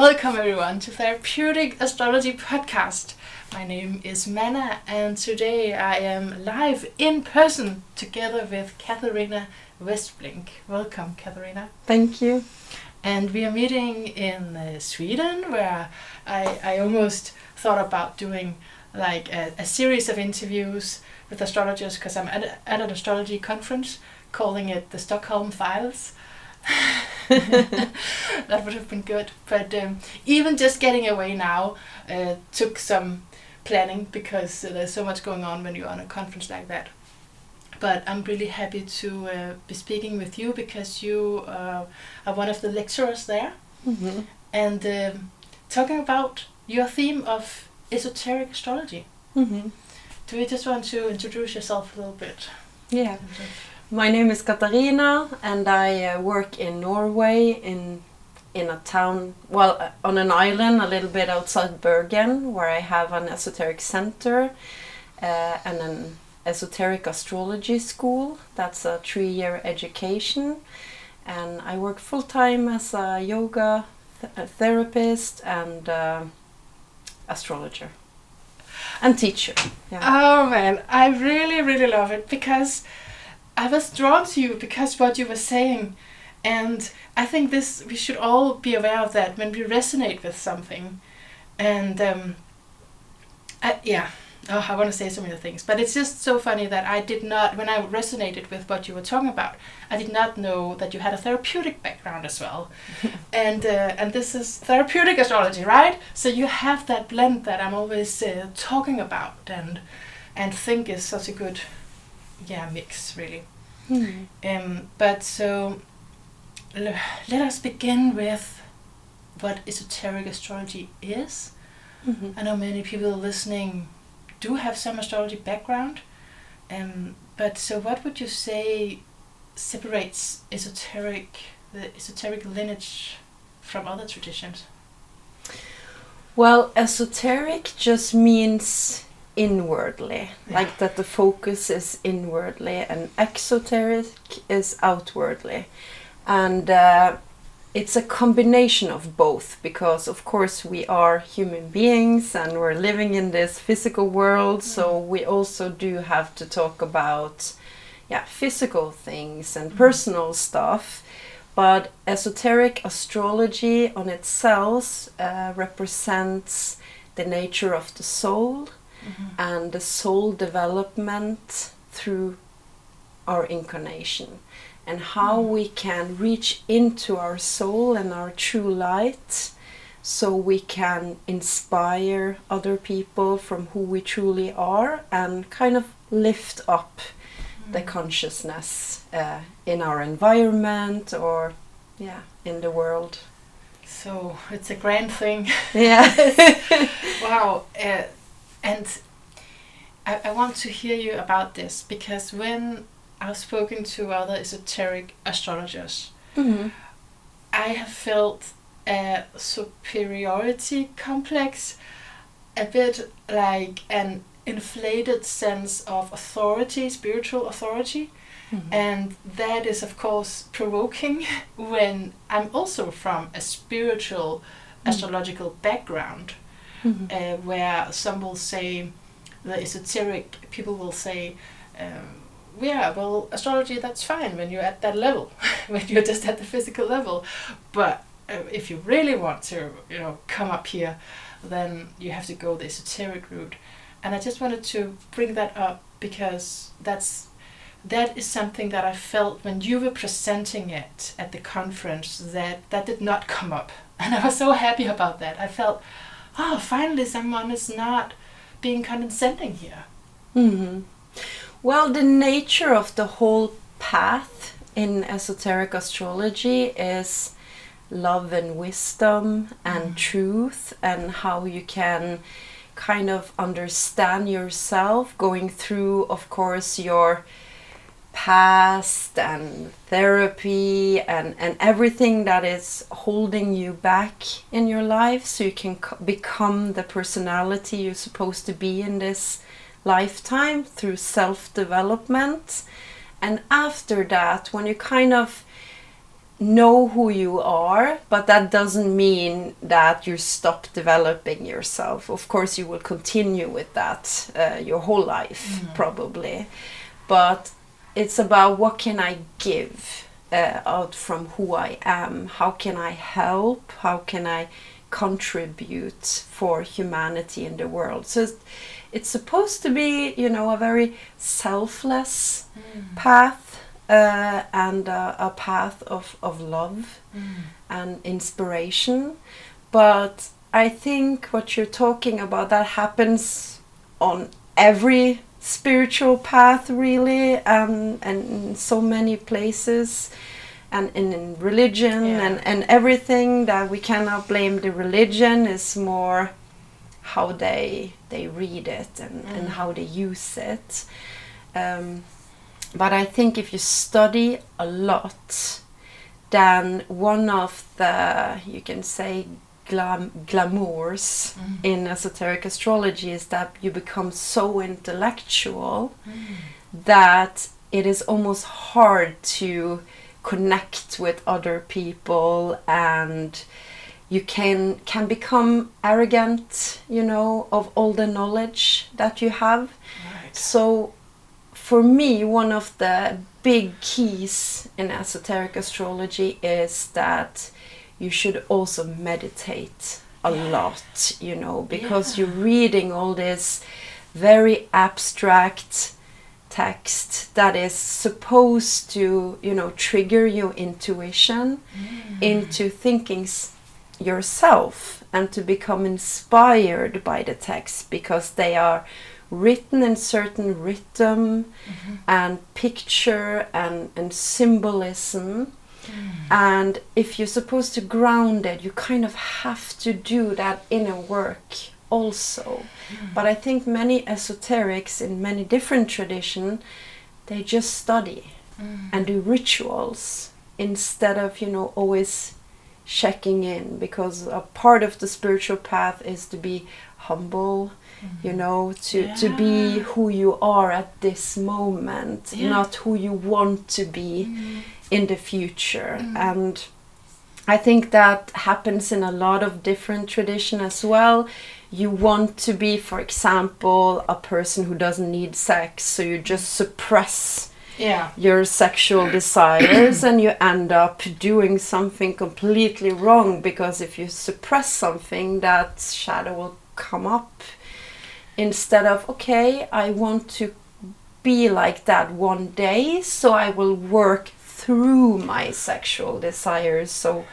Welcome everyone to Therapeutic Astrology Podcast. My name is Mannah and today I am live in person together with Katharina Westblikk. Welcome, Katharina. Thank you. And we are meeting in Sweden, where I almost thought about doing like a series of interviews with astrologers because I'm at an astrology conference calling it the Stockholm Files. That would have been good, but even just getting away now took some planning because there's so much going on when you're on a conference like that. But I'm really happy to be speaking with you because you are one of the lecturers there, and talking about your theme of esoteric astrology. Do you just want to introduce yourself a little bit? Yeah. My name is Katharina and I work in Norway in a town, well, on an island a little bit outside Bergen, where I have an Esoteric Center and an Esoteric Astrology school. That's a 3-year education, and I work full-time as a yoga therapist and astrologer and teacher. Yeah. Oh man, I really love it because I was drawn to you because what you were saying, and I think we should all be aware of that when we resonate with something. And I want to say so many things, but it's just so funny that I did not, when I resonated with what you were talking about, I did not know that you had a therapeutic background as well. And this is therapeutic astrology, right? So you have that blend that I'm always talking about and think is such a good mix, really. But so let us begin with what esoteric astrology is. I know many people listening do have some astrology background, but so what would you say separates the esoteric lineage from other traditions? Well, esoteric just means inwardly, like that the focus is inwardly, and exoteric is outwardly, and it's a combination of both, because of course we are human beings and we're living in this physical world, so we also do have to talk about physical things and personal stuff. But esoteric astrology on itself represents the nature of the soul and the soul development through our incarnation, and how we can reach into our soul and our true light so we can inspire other people from who we truly are and kind of lift up the consciousness in our environment or in the world. So it's a grand thing. Yeah. Wow. And I want to hear you about this because when I've spoken to other esoteric astrologers, I have felt a superiority complex, a bit like an inflated sense of authority, spiritual authority. And that is of course provoking when I'm also from a spiritual astrological background, where some will say, the esoteric people will say, well, astrology, that's fine when you're at that level, when you're just at the physical level. But if you really want to, come up here, then you have to go the esoteric route. And I just wanted to bring that up because that is something that I felt when you were presenting it at the conference, that did not come up. And I was so happy about that. I felt, finally someone is not being condescending here. Well, the nature of the whole path in esoteric astrology is love and wisdom and truth, and how you can kind of understand yourself going through, of course, your past and therapy and everything that is holding you back in your life, so you can become the personality you're supposed to be in this lifetime through self-development. And after that, when you kind of know who you are, but that doesn't mean that you stop developing yourself. Of course, you will continue with that your whole life, probably. But it's about what can I give out from who I am? How can I help? How can I contribute for humanity in the world? So it's supposed to be, you know, a very selfless path. And a path of love and inspiration. But I think what you're talking about, that happens on every spiritual path, really, and in so many places, and in religion and everything, that we cannot blame the religion. Is more how they read it and how they use it. But I think if you study a lot, then one of the, you can say, glamours in esoteric astrology is that you become so intellectual that it is almost hard to connect with other people, and you can become arrogant, you know, of all the knowledge that you have. Right. So for me, one of the big keys in esoteric astrology is that you should also meditate a lot, you know, because you're reading all this very abstract text that is supposed to, you know, trigger your intuition into thinking yourself and to become inspired by the text, because they are written in certain rhythm and picture and symbolism. And if you're supposed to ground it, you kind of have to do that inner work also. But I think many esoterics in many different traditions, they just study and do rituals instead of, you know, always checking in, because a part of the spiritual path is to be humble, you know, to be who you are at this moment, not who you want to be in the future. And I think that happens in a lot of different traditions as well. You want to be, for example, a person who doesn't need sex, so you just suppress your sexual desires and you end up doing something completely wrong, because if you suppress something, that shadow will come up. Instead of, okay, I want to be like that one day, so I will work through my sexual desires, so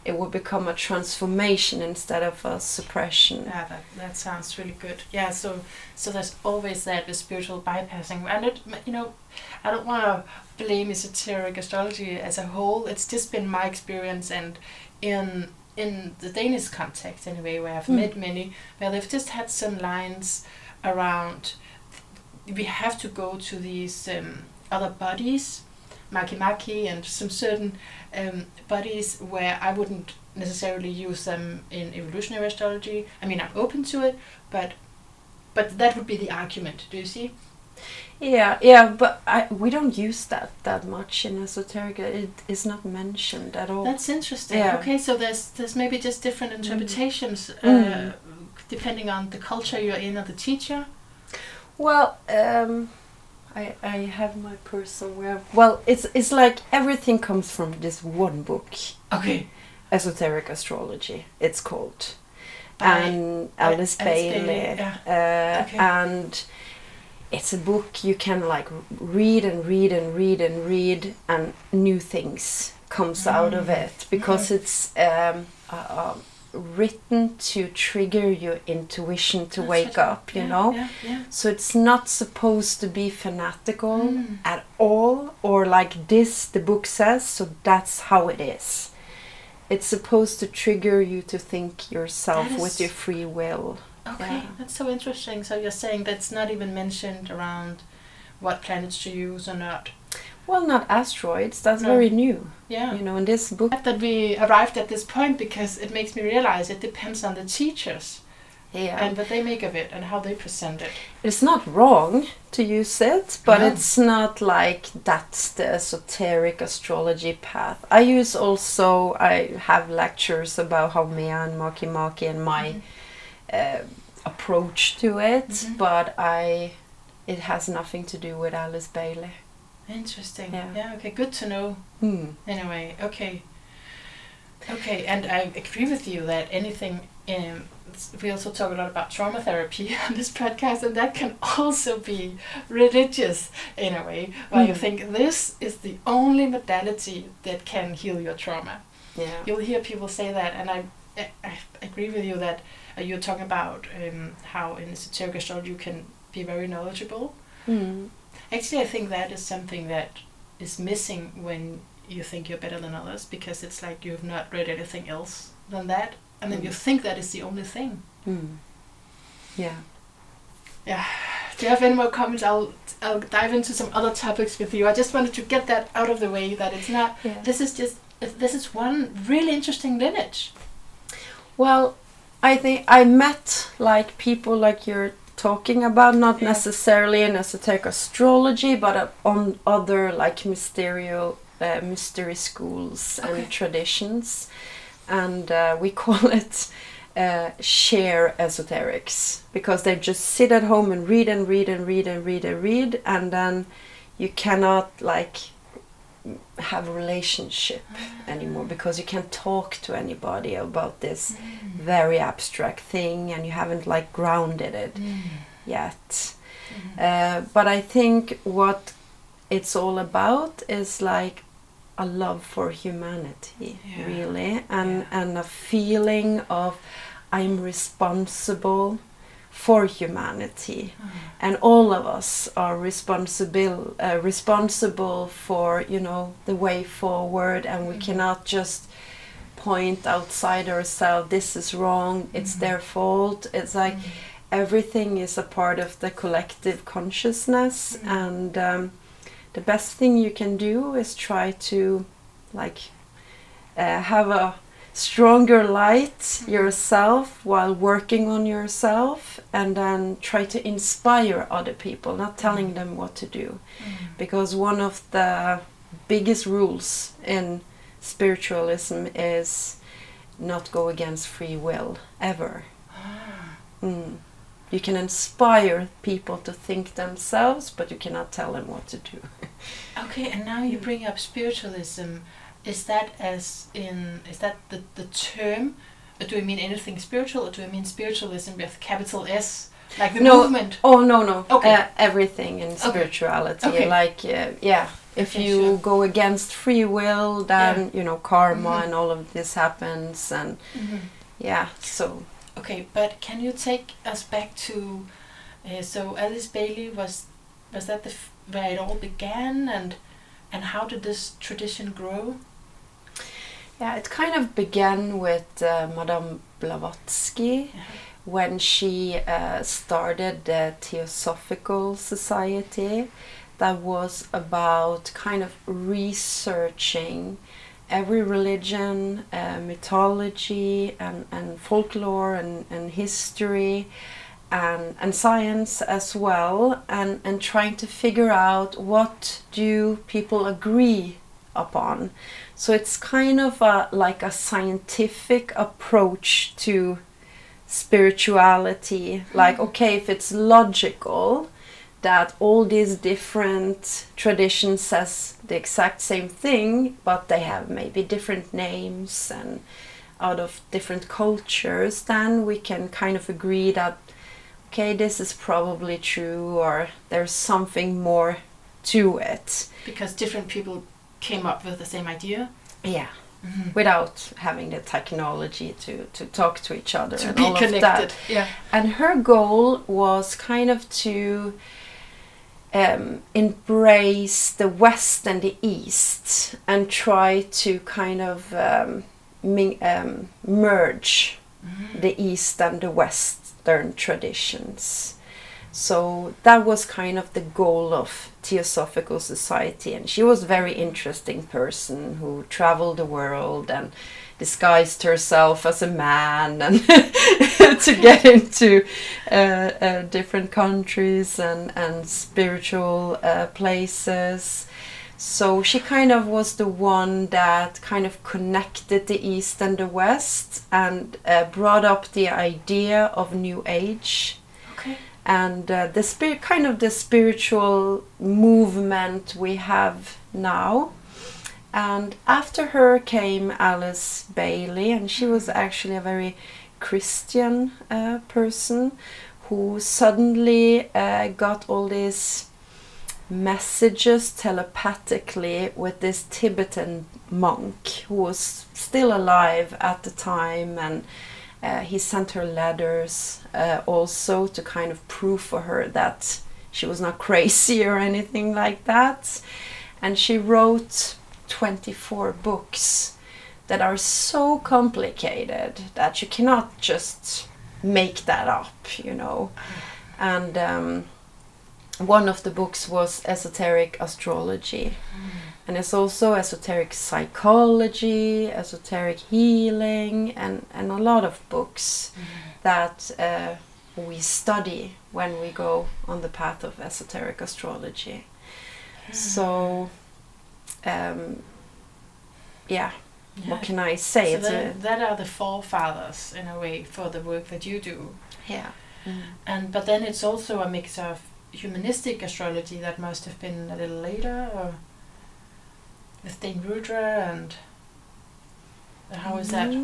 it will become a transformation instead of a suppression. Yeah, that sounds really good. Yeah, so there's always that, the spiritual bypassing. And it, you know, I don't want to blame esoteric astrology as a whole. It's just been my experience, and in the Danish context anyway, where I've met many, where they've just had some lines around, we have to go to these other bodies, Maki and some certain bodies where I wouldn't necessarily use them in evolutionary astrology. I mean, I'm open to it, but that would be the argument. Do you see? Yeah, but we don't use that much in esoteric. It is not mentioned at all. That's interesting. Yeah. Okay, so there's maybe just different interpretations depending on the culture you're in or the teacher. Well, I have my purse somewhere. Well, it's like everything comes from this one book. Okay. Esoteric Astrology, it's called. And Alice Bailey. Okay. And it's a book you can like read and read and read and read, and new things comes out of it, because it's written to trigger your intuition to wake up, you know. Yeah. So it's not supposed to be fanatical at all, or like this the book says, so that's how it is. It's supposed to trigger you to think yourself with your free will. Okay, that's so interesting. So you're saying that's not even mentioned around what planets to use or not? Well, not asteroids. That's very new. Yeah. You know, in this book. That we arrived at this point, because it makes me realize it depends on the teachers. Yeah. and what they make of it and how they present it. It's not wrong to use it, but No. it's not like that's the esoteric astrology path. I have lectures about how Mia and Maki and my approach to it, but it has nothing to do with Alice Bailey. Interesting. Yeah. Yeah, okay, good to know. Anyway, okay. Okay, and I agree with you that we also talk a lot about trauma therapy on this podcast, and that can also be religious in a way, where you think this is the only modality that can heal your trauma. Yeah. You'll hear people say that, and I agree with you that you're talking about how in esoteric astrology you can be very knowledgeable. Actually, I think that is something that is missing when you think you're better than others, because it's like you've not read anything else than that, and then you think that is the only thing. Yeah. Yeah. Do you have any more comments? I'll dive into some other topics with you. I just wanted to get that out of the way, that it's not. Yeah. This is one really interesting lineage. Well, I think I met like people like you're talking about, not necessarily in esoteric astrology, but on other like mystery schools and traditions, and we call it share esoterics, because they just sit at home and read, and then you cannot like have a relationship anymore, because you can't talk to anybody about this very abstract thing, and you haven't like grounded it yet. But I think what it's all about is like a love for humanity, really, and a feeling of I'm responsible for humanity, and all of us are responsible for, you know, the way forward, and we cannot just point outside ourselves, this is wrong, it's their fault. It's like everything is a part of the collective consciousness, and the best thing you can do is try to like have a stronger light yourself while working on yourself, and then try to inspire other people, not telling them what to do. Because one of the biggest rules in spiritualism is not go against free will, ever. You can inspire people to think themselves, but you cannot tell them what to do. Okay, and now you bring up spiritualism. Is that the term? Do you mean anything spiritual, or do you mean spiritualism with capital S, like the movement? Oh no. Okay. Everything in spirituality, okay. Like if you go against free will, then you know karma and all of this happens, and so. Okay, but can you take us back to so Alice Bailey was that where it all began, and how did this tradition grow? Yeah, it kind of began with Madame Blavatsky when she started the Theosophical Society, that was about kind of researching every religion, mythology, and folklore, and history, and science as well, and trying to figure out what do people agree upon. So it's kind of like a scientific approach to spirituality. Like, okay, if it's logical that all these different traditions says the exact same thing, but they have maybe different names and out of different cultures, then we can kind of agree that, okay, this is probably true, or there's something more to it. Because different people came up with the same idea? Yeah. Without having the technology to talk to each other to and be all connected. Of that. Yeah. And her goal was kind of to embrace the West and the East, and try to kind of merge the East and the Western traditions. So that was kind of the goal of Theosophical Society, and she was a very interesting person who traveled the world and disguised herself as a man and to get into different countries and spiritual places. So she kind of was the one that kind of connected the East and the West and brought up the idea of New Age. Okay. And the spiritual movement we have now. And after her came Alice Bailey, and she was actually a very Christian person who suddenly got all these messages telepathically with this Tibetan monk who was still alive at the time, and he sent her letters also to kind of prove for her that she was not crazy or anything like that. And she wrote 24 books that are so complicated that you cannot just make that up, you know. And one of the books was Esoteric Astrology. And it's also esoteric psychology, esoteric healing, and a lot of books that we study when we go on the path of esoteric astrology. So, what can I say? So that are the forefathers, in a way, for the work that you do. Yeah. But then it's also a mix of humanistic astrology that must have been a little later, or with Dane Rudra, and how is that?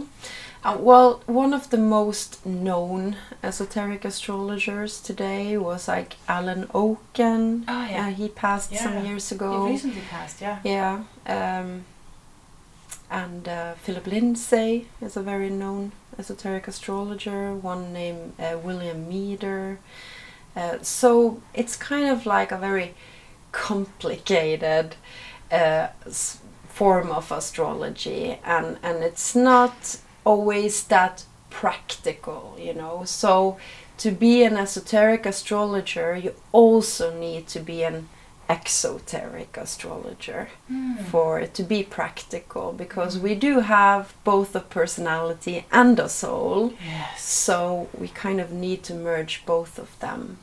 Well, one of the most known esoteric astrologers today was like Alan Oken. Oh, yeah. He passed some years ago. He recently passed, yeah. Yeah. And Philip Lindsay is a very known esoteric astrologer. One named William Meader. So it's kind of like a very complicated form of astrology, and it's not always that practical, you know. So to be an esoteric astrologer, you also need to be an exoteric astrologer for it to be practical, because we do have both a personality and a soul. Yes. So we kind of need to merge both of them.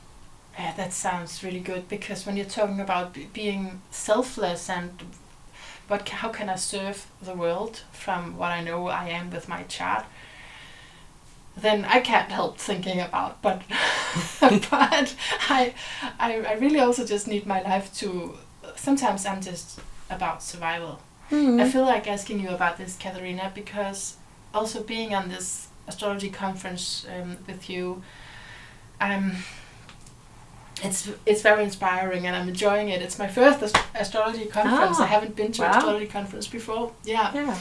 Yeah, that sounds really good, because when you're talking about being selfless and how can I serve the world from what I know I am with my chart, then I can't help thinking about, but I really also just need my life to, sometimes I'm just about survival. I feel like asking you about this, Katharina, because also being on this astrology conference with you, it's very inspiring, and I'm enjoying it. It's my first astrology conference. I haven't been to an astrology conference before. Yeah.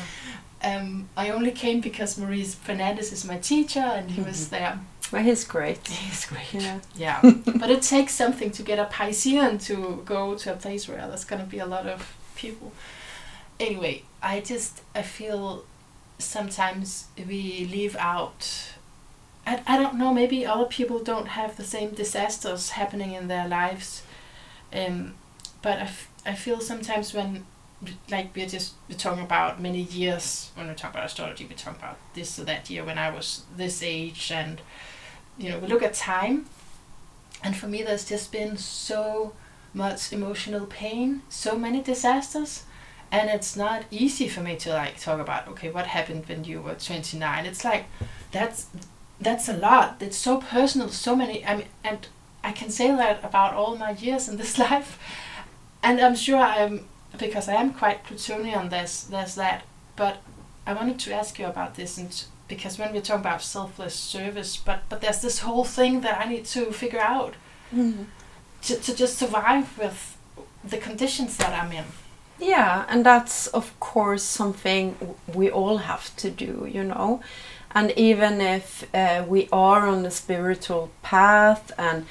I only came because Maurice Fernandez is my teacher, and he was there. Well, he's great. He's great. Yeah. But it takes something to get a Piscean to go to a place where there's going to be a lot of people. Anyway, I feel sometimes we leave out. I don't know, maybe other people don't have the same disasters happening in their lives. But I feel sometimes when, like, we're talking about many years, when we talk about astrology, we talk about this or that year when I was this age, and, you know, we look at time, and for me there's just been so much emotional pain, so many disasters, and it's not easy for me to, like, talk about, okay, what happened when you were 29? It's like, that's a lot. It's so personal, so many, I mean, and I can say that about all my years in this life, and I'm sure because I am quite Plutonian, there's that, but I wanted to ask you about this, and because when we're talking about selfless service, but there's this whole thing that I need to figure out to just survive with the conditions that I'm in. Yeah, and that's of course something we all have to do, you know. And even if we are on the spiritual path and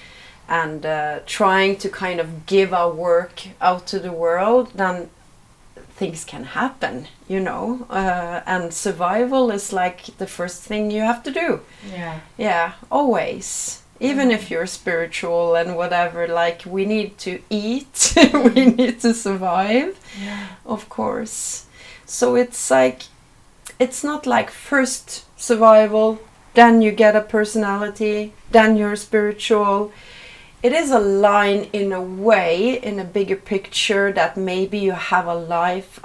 trying to kind of give our work out to the world, then things can happen, you know. And survival is like the first thing you have to do. Yeah. Yeah, always. Even if you're spiritual and whatever, like we need to eat, we need to survive, of course. So it's like, it's not like first survival, then you get a personality, then you're spiritual. It is a line in a way, in a bigger picture, that maybe you have a life,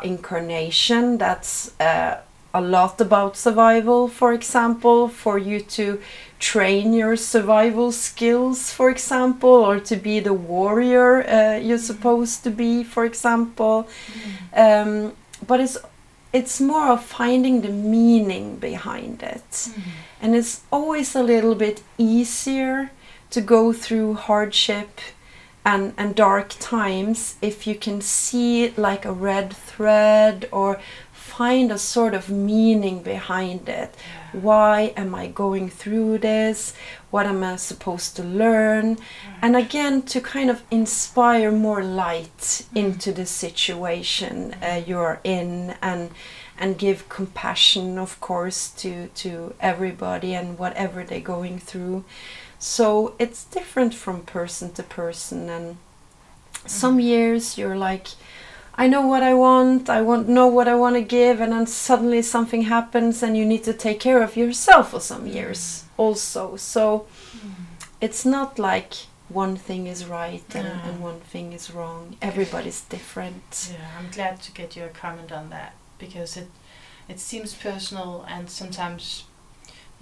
incarnation that's a lot about survival, for example, for you to train your survival skills, for example, or to be the warrior you're supposed to be, for example. But it's more of finding the meaning behind it. And it's always a little bit easier to go through hardship and dark times if you can see like a red thread, or find a sort of meaning behind it. Why am I going through this? What am I supposed to learn? And again, to kind of inspire more light into the situation you're in, and give compassion, of course, to everybody and whatever they're going through. So it's different from person to person, and some years you're like, I know what I want, know what I want to give, and then suddenly something happens and you need to take care of yourself for some years also. So it's not like one thing is right and one thing is wrong. Everybody's different. Yeah, I'm glad to get your comment on that, because it seems personal, and sometimes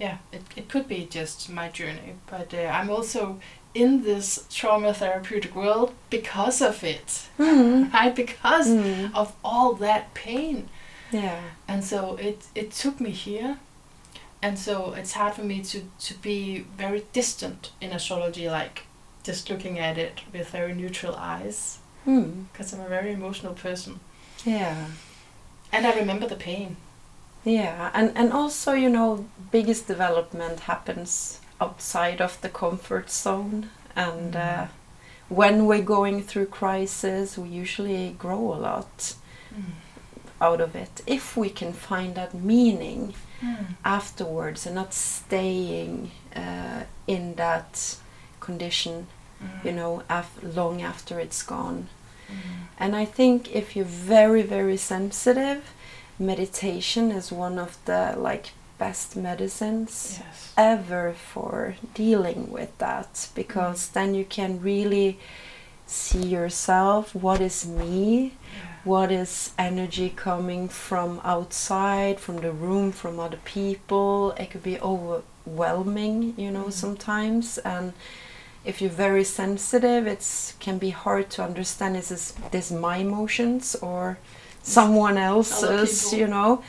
it could be just my journey, but I'm also in this trauma therapeutic world because of it, right? Because of all that pain. Yeah. And so it took me here, and so it's hard for me to be very distant in astrology, like just looking at it with very neutral eyes, because I'm a very emotional person. Yeah. And I remember the pain. Yeah, and also, you know, biggest development happens outside of the comfort zone, and when we're going through crisis, we usually grow a lot out of it, if we can find that meaning afterwards, and not staying in that condition, you know, long after it's gone. And I think if you're very, very sensitive, meditation is one of the like best medicines ever for dealing with that, because then you can really see yourself, what is me, what is energy coming from outside, from the room, from other people. It could be overwhelming, you know, sometimes, and if you're very sensitive, it can be hard to understand, is this my emotions or someone else's, you know.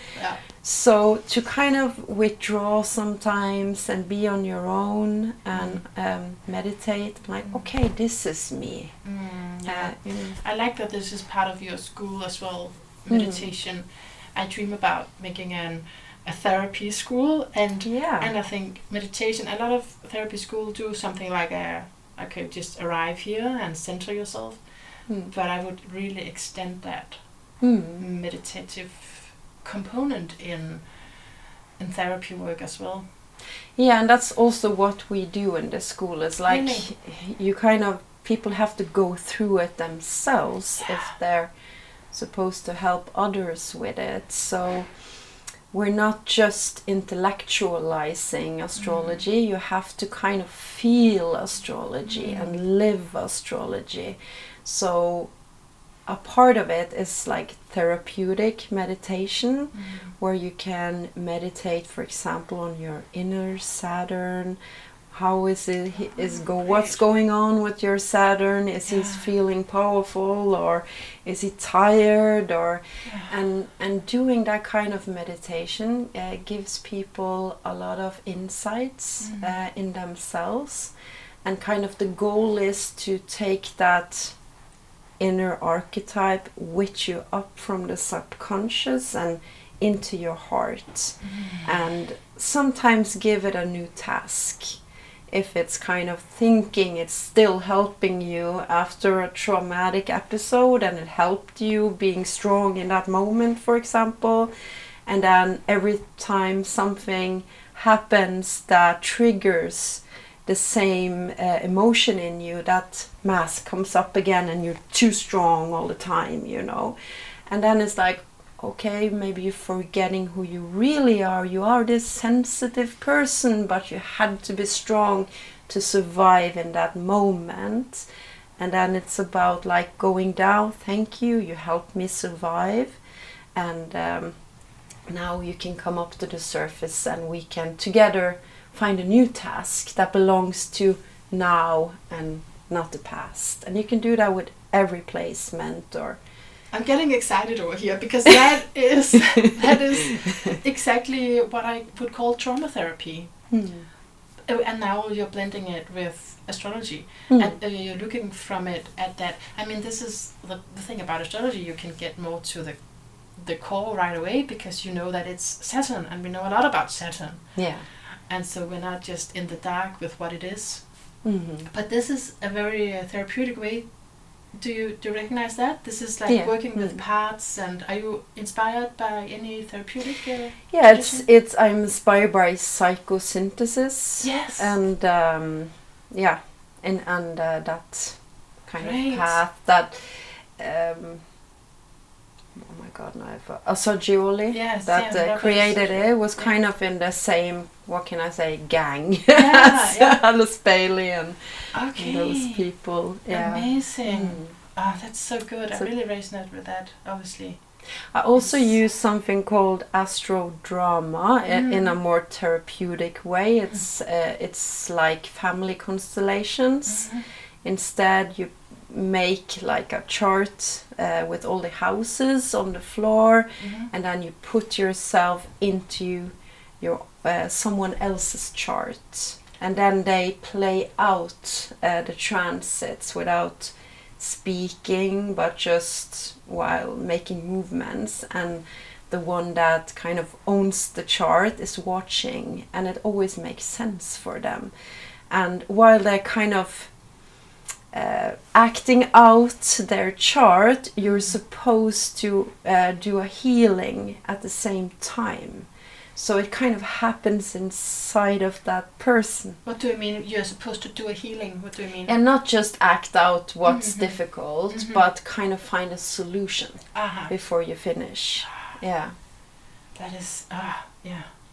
So to kind of withdraw sometimes and be on your own and meditate, like, okay, this is me. I like that this is part of your school as well, meditation. I dream about making a therapy school, and I think meditation, a lot of therapy schools do something like okay, just arrive here and center yourself, but I would really extend that meditative component in therapy work as well. Yeah, and that's also what we do in the school. It's like you kind of, people have to go through it themselves if they're supposed to help others with it. So we're not just intellectualizing astrology, you have to kind of feel astrology and live astrology. So a part of it is like therapeutic meditation, where you can meditate, for example, on your inner Saturn. How what's going on with your Saturn? Is he feeling powerful, or is he tired, or and doing that kind of meditation gives people a lot of insights in themselves, and kind of the goal is to take that inner archetype with you up from the subconscious and into your heart, and sometimes give it a new task. If it's kind of thinking it's still helping you after a traumatic episode and it helped you being strong in that moment, for example, and then every time something happens that triggers the same emotion in you, that mask comes up again and you're too strong all the time, you know. And then it's like, okay, maybe you're forgetting who you really are. You are this sensitive person, but you had to be strong to survive in that moment. And then it's about like going down, thank you, you helped me survive. And now you can come up to the surface and we can together find a new task that belongs to now and not the past. And you can do that with every placement. Or I'm getting excited over here because that is exactly what I would call trauma therapy. And now you're blending it with astrology, and you're looking from it at that. I mean, this is the thing about astrology. You can get more to the core right away because you know that it's Saturn, and we know a lot about Saturn. Yeah. And so we're not just in the dark with what it is. But this is a very therapeutic way. Do you recognize that? This is like working with parts, and are you inspired by any therapeutic tradition? I'm inspired by psychosynthesis. Yes. And that kind of path that oh my god, now Astrology created it was kind of in the same, what can I say, gang as Alice Bailey and those people. Yeah. Amazing. That's so good. I really resonate with that, obviously. I also use something called astrodrama in a more therapeutic way. It's like family constellations. Instead, you make like a chart with all the houses on the floor, and then you put yourself into your someone else's chart, and then they play out the transits without speaking, but just while making movements, and the one that kind of owns the chart is watching, and it always makes sense for them. And while they're kind of acting out their chart, you're supposed to do a healing at the same time. So it kind of happens inside of that person. What do you mean you're supposed to do a healing? What do you mean? And not just act out what's difficult, but kind of find a solution before you finish. Yeah. That is,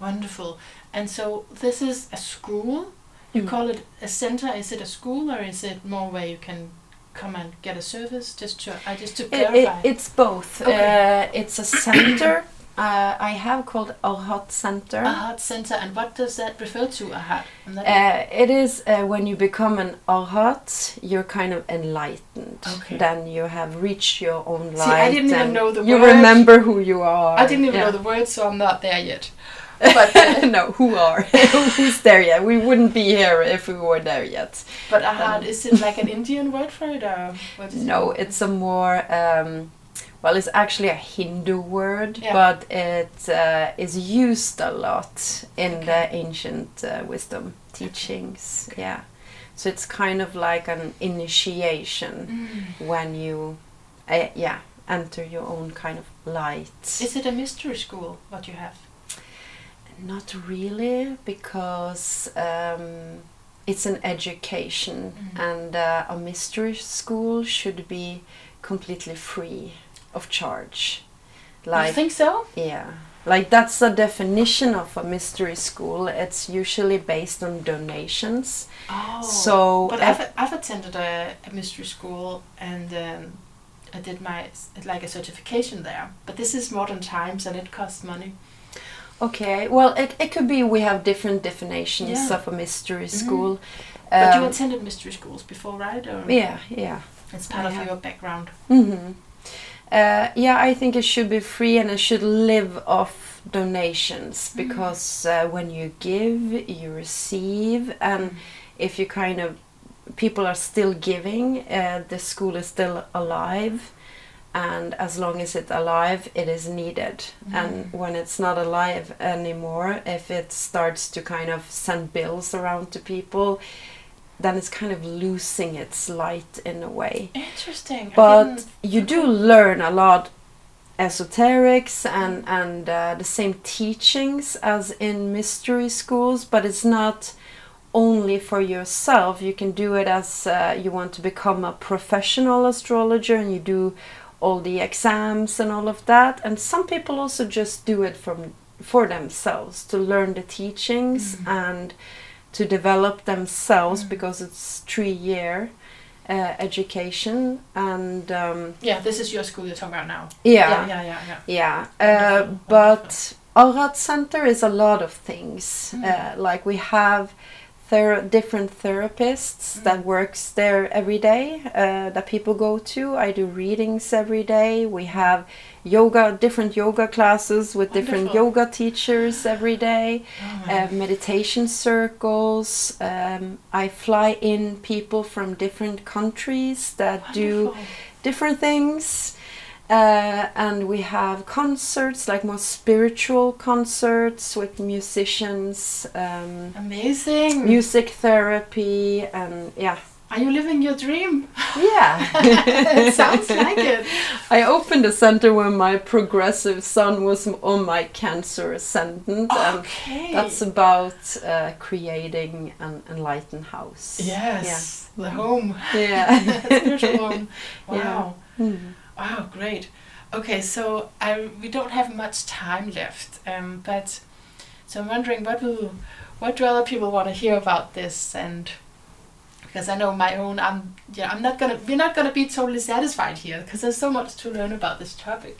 wonderful. And so this is a school? You call it a center? Is it a school, or is it more where you can come and get a service? Just to clarify. It's both. Okay. It's a center. I have called Arhat Center. Arhat Center, and what does that refer to, Arhat? It is when you become an Arhat, you're kind of enlightened. Okay. Then you have reached your own light. See, I didn't even know the word. You remember who you are. I didn't even know the word, so I'm not there yet. But no, who's there yet? We wouldn't be here if we were there yet. But Arhat, is it like an Indian word for it, or what is it? No, it's a more it's actually a Hindu word, but it is used a lot in the ancient wisdom teachings. Yeah, so it's kind of like an initiation when you enter your own kind of light. Is it a mystery school, what you have? Not really, because it's an education, and a mystery school should be completely free of charge. You think so? Yeah. Like, that's the definition of a mystery school. It's usually based on donations. Oh. So, but I've attended a mystery school, and I did my a certification there. But this is modern times, and it costs money. Okay, well, it could be we have different definitions of a mystery school. But you attended mystery schools before, right? Or yeah. It's part of your background. I think it should be free, and it should live off donations, because when you give, you receive, and if you people are still giving, the school is still alive. And as long as it's alive, it is needed. And when it's not alive anymore, if it starts to kind of send bills around to people, then it's kind of losing its light in a way. Interesting. But you do learn a lot esoterics and the same teachings as in mystery schools, but it's not only for yourself. You can do it as you want to become a professional astrologer, and you do all the exams and all of that. And some people also just do it for themselves, to learn the teachings and to develop themselves, because it's 3-year education. And this is your school you're talking about now. But Arhat Center is a lot of things. Like we have different therapists that works there every day, that people go to. I do readings every day. We have different yoga classes with different yoga teachers every day. Meditation circles. I fly in people from different countries that do different things. And we have concerts, like more spiritual concerts with musicians. Amazing. Music therapy, and Are you living your dream? Yeah. It sounds like it. I opened a center when my progressive sun was on my Cancer ascendant. Okay. And that's about creating an enlightened house. Yes. The home. Yeah. Spiritual home. Wow. Yeah. Wow, great. Okay, so we don't have much time left, but so I'm wondering what do other people want to hear about this? And because I know my own, we're not gonna be totally satisfied here, because there's so much to learn about this topic.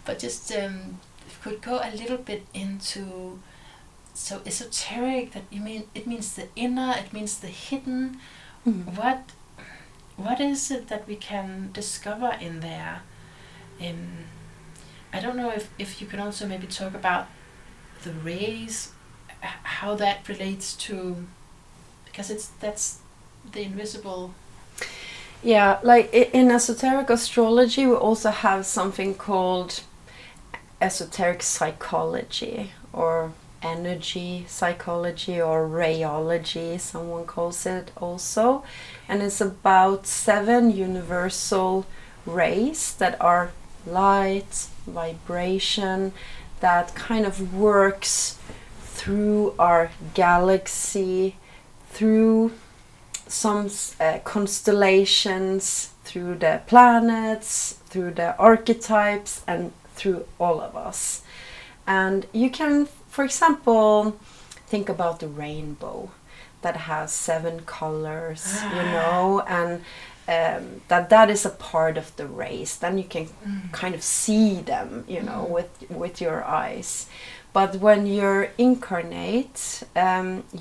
But just if we could go a little bit into, so esoteric, that it means the inner, it means the hidden. What is it that we can discover in there? I don't know if you can also maybe talk about the rays, how that relates to, because that's the invisible. Yeah, like in esoteric astrology, we also have something called esoteric psychology, or energy psychology, or rayology, someone calls it also. And it's about 7 universal rays that are light, vibration, that kind of works through our galaxy, through some constellations, through the planets, through the archetypes, and through all of us. And you can, for example, think about the rainbow that has 7 colors, and that is a part of the rays. Then you can kind of see them, with your eyes. But when you're incarnate,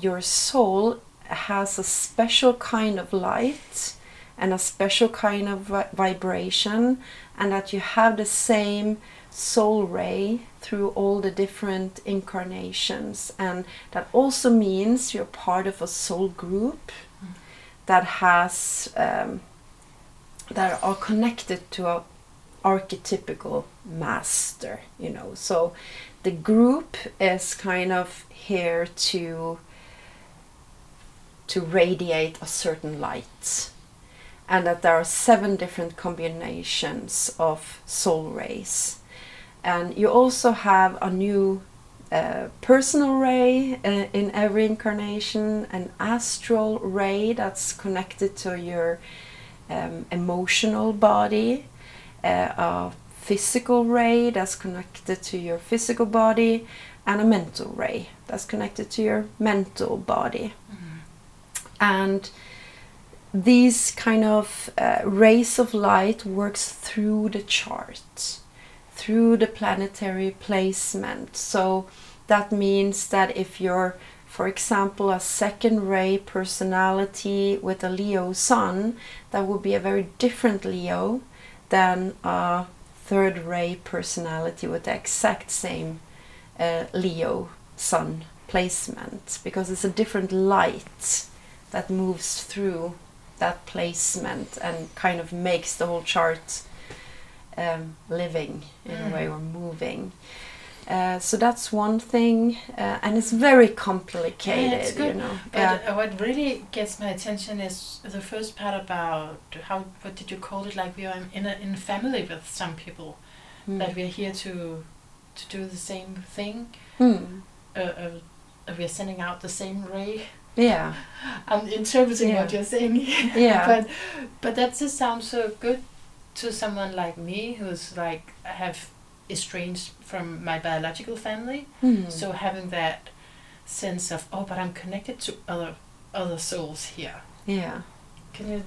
your soul has a special kind of light and a special kind of vibration, and that you have the same soul ray through all the different incarnations. And that also means you're part of a soul group that has that are connected to a archetypical master, so the group is kind of here to radiate a certain light, and that there are 7 different combinations of soul rays. And you also have a new personal ray in every incarnation, an astral ray that's connected to your emotional body, a physical ray that's connected to your physical body, and a mental ray that's connected to your mental body. And these kind of rays of light works through the chart, through the planetary placement. So that means that if you're, for example, a 2nd ray personality with a Leo sun, that would be a very different Leo than a 3rd ray personality with the exact same Leo sun placement, because it's a different light that moves through that placement and kind of makes the whole chart living in a way, or moving. So that's one thing, and it's very complicated. Yeah, it's good. But what really gets my attention is the first part about what did you call it? Like we are in a family with some people, that we're here to do the same thing. we're sending out the same ray. Yeah. I'm interpreting what you're saying. Yeah. But that just sounds so good to someone like me who's like have estranged from my biological family. So having that sense of, oh, but I'm connected to other souls here. Yeah. Can you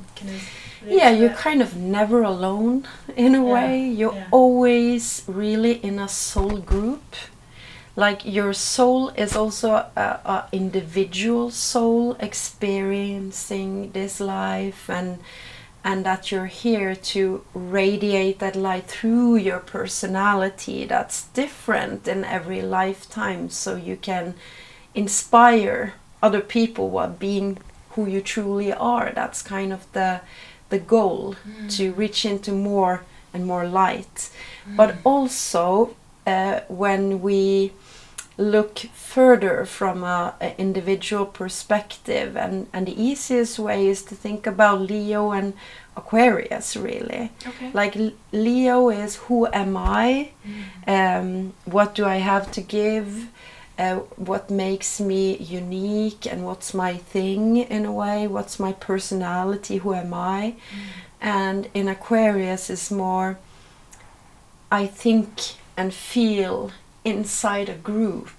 yeah, you're kind of never alone in a way. You're always really in a soul group. Like your soul is also a individual soul experiencing this life, and that you're here to radiate that light through your personality that's different in every lifetime, so you can inspire other people while being who you truly are. That's kind of the goal, to reach into more and more light. But also when we look further from an individual perspective, and the easiest way is to think about Leo and Aquarius, really. Okay. Like Leo is, who am I? What do I have to give? What makes me unique, and what's my thing in a way? What's my personality? Who am I? And in Aquarius is more, I think and feel inside a group,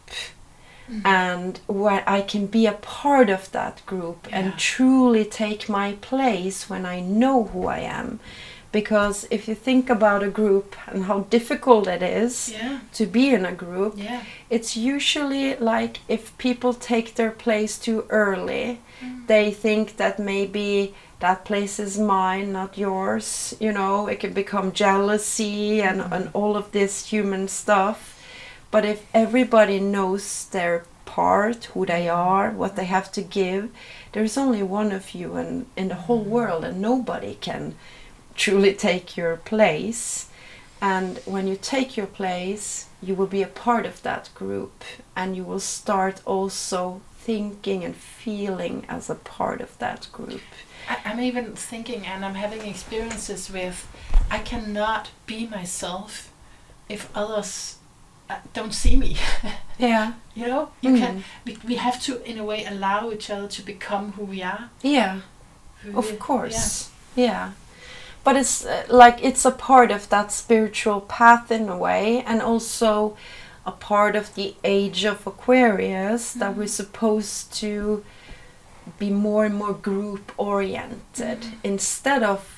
and where I can be a part of that group and truly take my place when I know who I am. Because if you think about a group and how difficult it is to be in a group, it's usually like if people take their place too early, they think that maybe that place is mine, not yours. You know, it can become jealousy and all of this human stuff. But if everybody knows their part, who they are, what they have to give, there's only one of you in the whole world, and nobody can truly take your place. And when you take your place, you will be a part of that group, and you will start also thinking and feeling as a part of that group. I'm even thinking, and I'm having experiences with, I cannot be myself if others don't see me. Yeah. You know, you can. We have to, in a way, allow each other to become who we are. Yeah. Of course. Yeah. But it's like it's a part of that spiritual path in a way, and also a part of the age of Aquarius, that we're supposed to be more and more group oriented instead of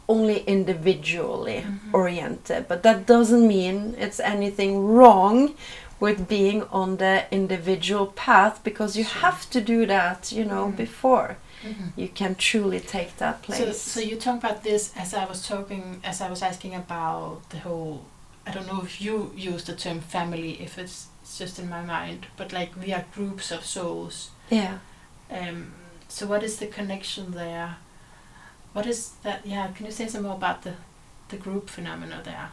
only individually oriented. But that doesn't mean it's anything wrong with being on the individual path, because you have to do that, you know, before you can truly take that place. So you talk about this as I was asking about the whole, I don't know if you use the term family, if it's just in my mind, but like we are groups of souls. Yeah. So what is the connection there? What is that? Yeah, can you say some more about the group phenomena there?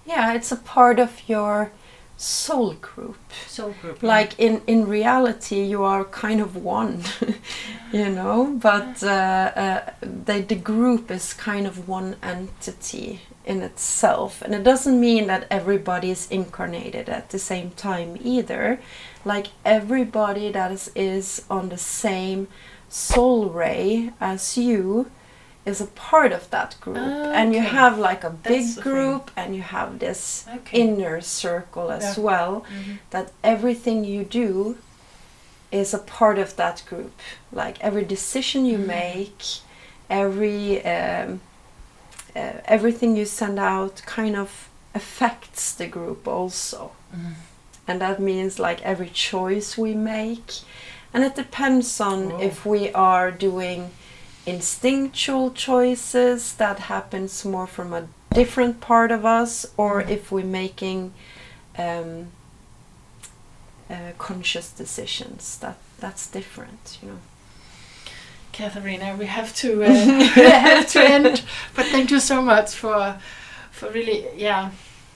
Yeah, it's a part of your soul group. Soul group. Like in reality, you are kind of one, you know, but the group is kind of one entity in itself. And it doesn't mean that everybody is incarnated at the same time either. Like everybody that is on the same soul ray as you is a part of that group. And you have like a big group, and you have this inner circle as well, that everything you do is a part of that group. Like every decision you make, everything you send out kind of affects the group also. And that means like every choice we make, and it depends on if we are doing instinctual choices that happens more from a different part of us, or if we're making conscious decisions, that's different, you know. Katharina, we have to end, but thank you so much for really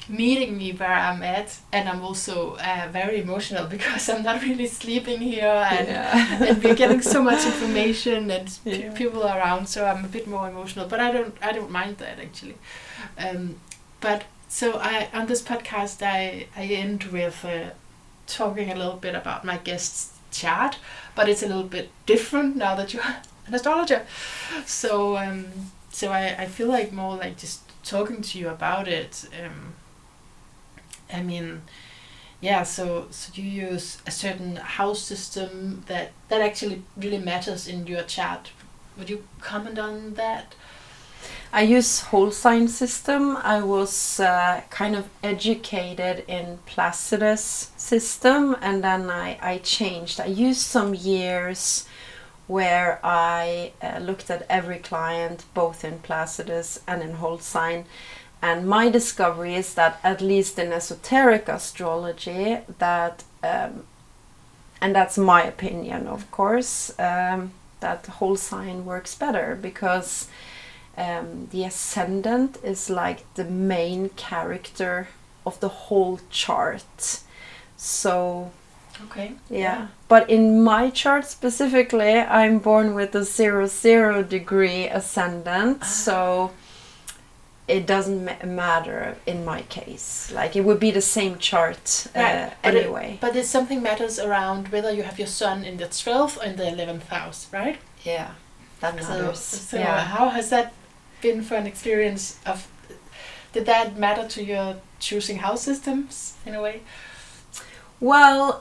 meeting me where I'm at. And I'm also very emotional because I'm not really sleeping here, and we're getting so much information and people around, so I'm a bit more emotional, but I don't mind that actually. But so on this podcast I end with talking a little bit about my guest's chart, but it's a little bit different now that you're an astrologer. So I feel like more like just talking to you about it. I mean, yeah, so you use a certain house system that actually really matters in your chart. Would you comment on that? I use whole sign system. I was kind of educated in Placidus system, and then I changed. I used some years where I looked at every client both in Placidus and in whole sign. And my discovery is that, at least in esoteric astrology, that, and that's my opinion, of course, that whole sign works better, because the ascendant is like the main character of the whole chart. So, okay, yeah. But in my chart specifically, I'm born with a 0 degree ascendant, so it doesn't matter in my case. Like, it would be the same chart anyway. But it's something matters around whether you have your sun in the 12th or in the 11th house, right? Yeah, that matters. So how has that been for an experience of? Did that matter to your choosing house systems in a way? Well,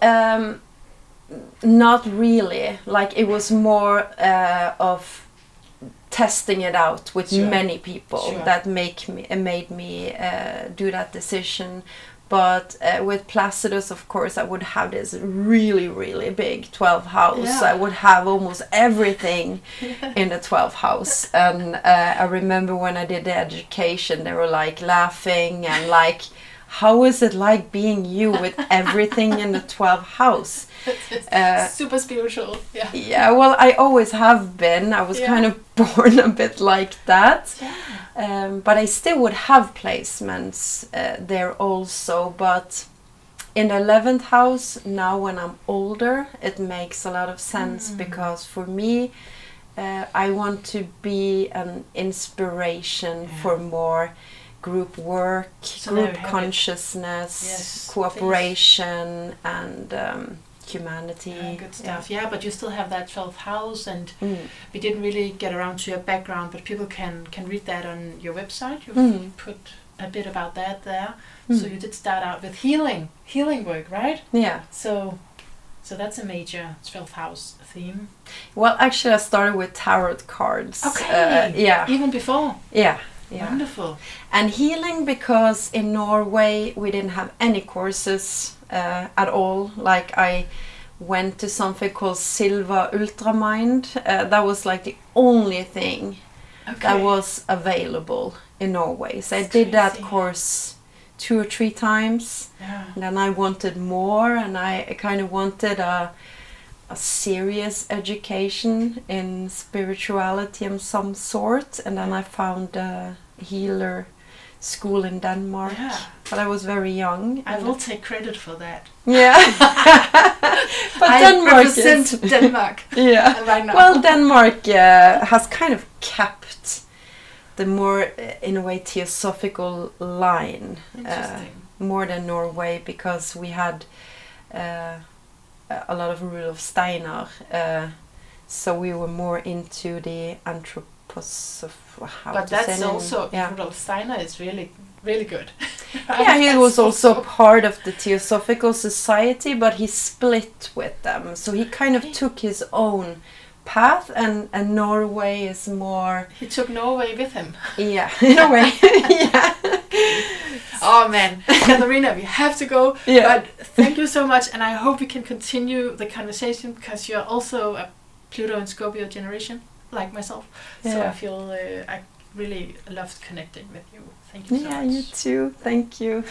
not really. Like, it was more of testing it out with many people that made me do that decision. But with Placidus, of course, I would have this really, really big 12th house. Yeah. I would have almost everything in the 12th house. And I remember when I did the education, they were like laughing and like, how is it like being you with everything in the 12th house? Super spiritual. Yeah. Yeah, well, I always have been. I was kind of born a bit like that. Yeah. But I still would have placements there also. But in the 11th house, now when I'm older, it makes a lot of sense, because for me, I want to be an inspiration for more group work, group consciousness, cooperation, and humanity. Good stuff. Yeah, but you still have that 12th house, and we didn't really get around to your background, but people can read that on your website. You've put a bit about that there. So you did start out with healing work, right? Yeah. So that's a major 12th house theme. Well, actually, I started with tarot cards. Okay. Yeah. Even before. Yeah. Yeah. Wonderful. And healing, because in Norway we didn't have any courses at all. Like, I went to something called Silva Ultramind. That was like the only thing that was available in Norway. So I did that course 2 or 3 times. Yeah. And then I wanted more, and I kind of wanted a serious education in spirituality of some sort, and then I found a healer school in Denmark. Yeah. But I was very young. I will take credit for that. Yeah. But I Denmark represent Denmark. Yeah. Right now. Well, Denmark has kind of kept the more, in a way, theosophical line. More than Norway, because we had a lot of rule of Steinar, so we were more into the But that's also Rudolf Steiner is really, really good. Yeah, he was also part of the Theosophical Society, but he split with them, so he kind of took his own path, and Norway is more. He took Norway with him. Yeah, in a way. Yeah. Oh man, Katharina, we have to go. Yeah. But thank you so much, and I hope we can continue the conversation, because you're also a Pluto and Scorpio generation, like myself. Yeah. So I feel I really loved connecting with you. Thank you so much. Yeah, you too. Thank you.